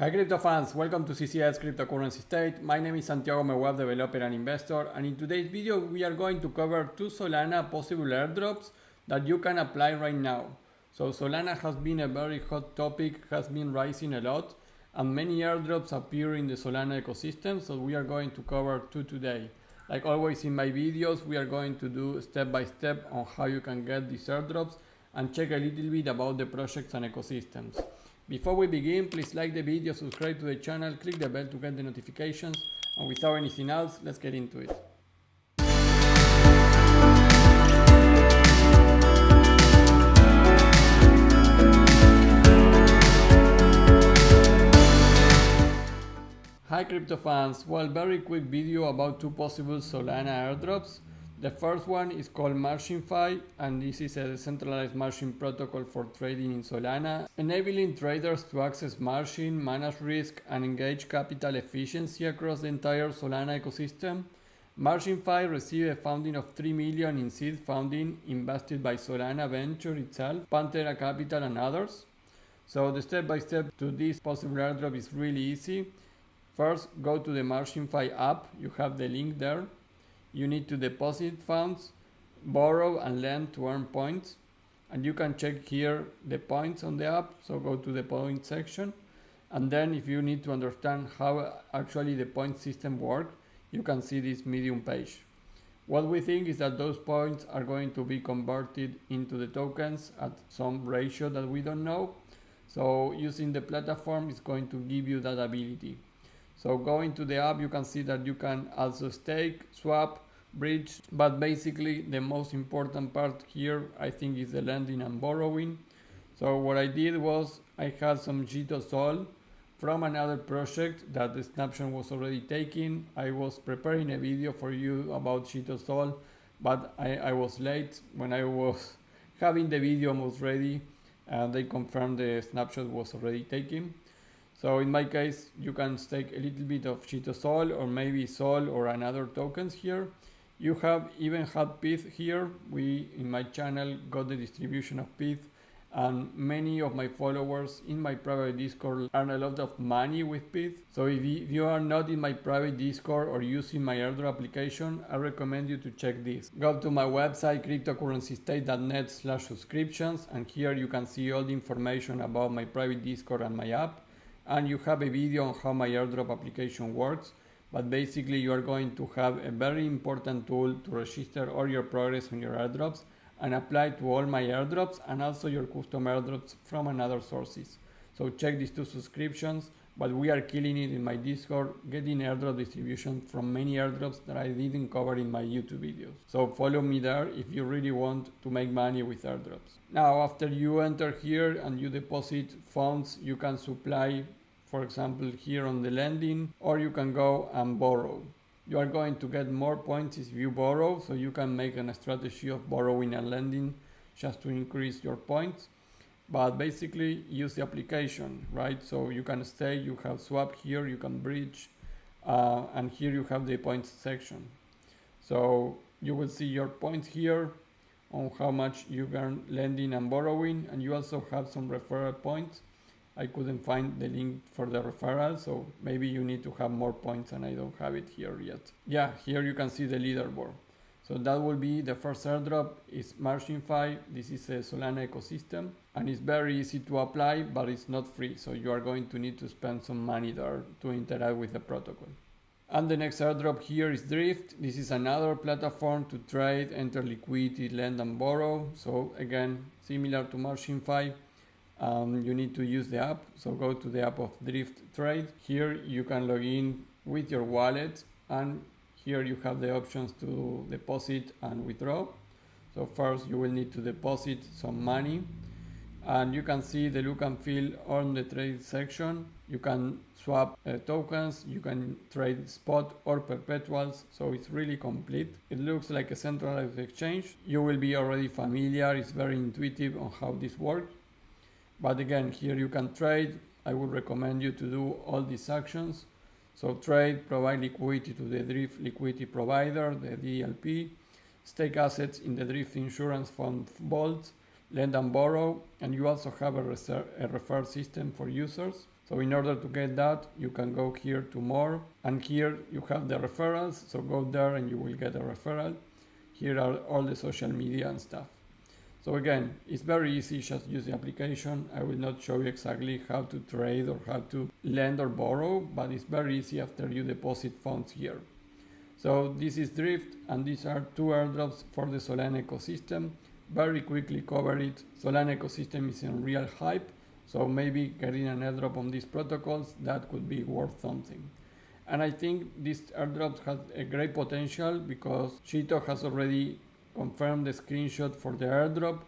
Hi crypto fans, welcome to CCS Cryptocurrency State. My name is Santiago, I'm a web developer and investor, and in today's video we are going to cover two Solana possible airdrops that you can apply right now. So Solana has been a very hot topic, has been rising a lot, and many airdrops appear in the Solana ecosystem, so we are going to cover two today. Like always in my videos, we are going to do step by step on how you can get these airdrops and check a little bit about the projects and ecosystems. Before we begin, please like the video, subscribe to the channel, click the bell to get the notifications, and without anything else, let's get into it. Hi crypto fans, well, very quick video about two possible Solana airdrops. The first one is called MarginFI, and this is a decentralized margin protocol for trading in Solana, enabling traders to access margin, manage risk, and engage capital efficiency across the entire Solana ecosystem. MarginFI received a funding of $3 million in seed funding invested by Solana Venture itself, Pantera Capital, and others. So the step-by-step to this possible airdrop is really easy. First, go to the MarginFI app, you have the link there. You need to deposit funds, borrow and lend to earn points, and you can check here the points on the app, so go to the point section, and then if you need to understand how actually the point system works, you can see this Medium page. What we think is that those points are going to be converted into the tokens at some ratio that we don't know, so using the platform is going to give you that ability. So going to the app, you can see that you can also stake, swap, bridge, but basically the most important part here I think is the lending and borrowing. So what I did was I had some Zeta SOL from another project that the snapshot was already taken. I was preparing a video for you about Zeta SOL, but I was late. When I was having the video almost ready, they confirmed the snapshot was already taken. So in my case, you can stake a little bit of Zeta SOL or maybe SOL or another tokens here. You have even had PETH here. We in my channel got the distribution of PETH, and many of my followers in my private Discord earn a lot of money with PETH. So if you are not in my private Discord or using my airdrop application, I recommend you to check this. Go to my website cryptocurrencystate.net/subscriptions, and here you can see all the information about my private Discord and my app. And you have a video on how my airdrop application works, but basically you are going to have a very important tool to register all your progress on your airdrops and apply to all my airdrops and also your custom airdrops from another sources. So check these two subscriptions, but we are killing it in my Discord, getting airdrop distribution from many airdrops that I didn't cover in my YouTube videos. So follow me there if you really want to make money with airdrops. Now after you enter here and you deposit funds, you can supply, for example, here on the lending, or you can go and borrow. You are going to get more points if you borrow, so you can make a strategy of borrowing and lending just to increase your points. But basically use the application, right? So you can stay, you have swap here, you can bridge, and here you have the points section. So you will see your points here on how much you earn lending and borrowing, and you also have some referral points. I couldn't find the link for the referral, so maybe you need to have more points and I don't have it here yet. Yeah, here you can see the leaderboard. So that will be the first airdrop is MarginFI. This is a Solana ecosystem and it's very easy to apply, but it's not free. So you are going to need to spend some money there to interact with the protocol. And the next airdrop here is Dryft. This is another platform to trade, enter liquidity, lend and borrow. So again, similar to MarginFI. You need to use the app, so go to the app of Dryft Trade. Here you can log in with your wallet, and here you have the options to deposit and withdraw. So first you will need to deposit some money, and you can see the look and feel on the trade section. You can swap tokens, you can trade spot or perpetuals, so it's really complete. It looks like a centralized exchange. You will be already familiar, it's very intuitive on how this works. But again, here you can trade. I would recommend you to do all these actions. So trade, provide liquidity to the Dryft liquidity provider, the DLP, stake assets in the Dryft insurance fund vault, lend and borrow, and you also have a refer system for users. So in order to get that, you can go here to more, and here you have the referrals. So go there and you will get a referral. Here are all the social media and stuff. So again, it's very easy, just use the application. I will not show you exactly how to trade or how to lend or borrow, but it's very easy after you deposit funds here. So this is Dryft, and these are 2 airdrops for the Solana ecosystem. Very quickly cover it. Solana ecosystem is in real hype, so maybe getting an airdrop on these protocols, that could be worth something. And I think this airdrop has a great potential because Chito has already confirmed the screenshot for the airdrop,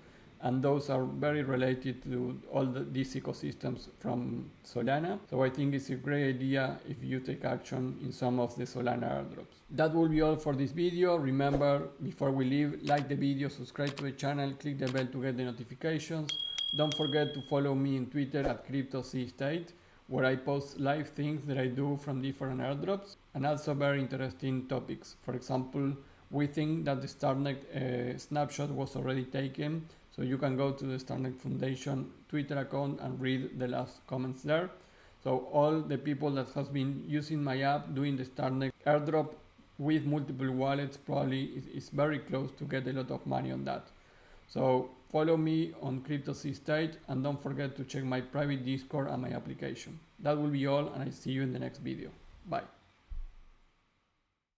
and those are very related to all these ecosystems from Solana. So I think it's a great idea if you take action in some of the Solana airdrops. That will be all for this video. Remember, before we leave, like the video, subscribe to the channel, click the bell to get the notifications. Don't forget to follow me on Twitter at CryptoCState, where I post live things that I do from different airdrops, and also very interesting topics. For example, we think that the starknet snapshot was already taken, so you can go to the starknet Foundation Twitter account and read the last comments there. So all the people that has been using my app doing the starknet airdrop with multiple wallets probably is very close to get a lot of money on that. So follow me on CryptoCState, and don't forget to check my private Discord and my application. That will be all, and I see you in the next video. Bye.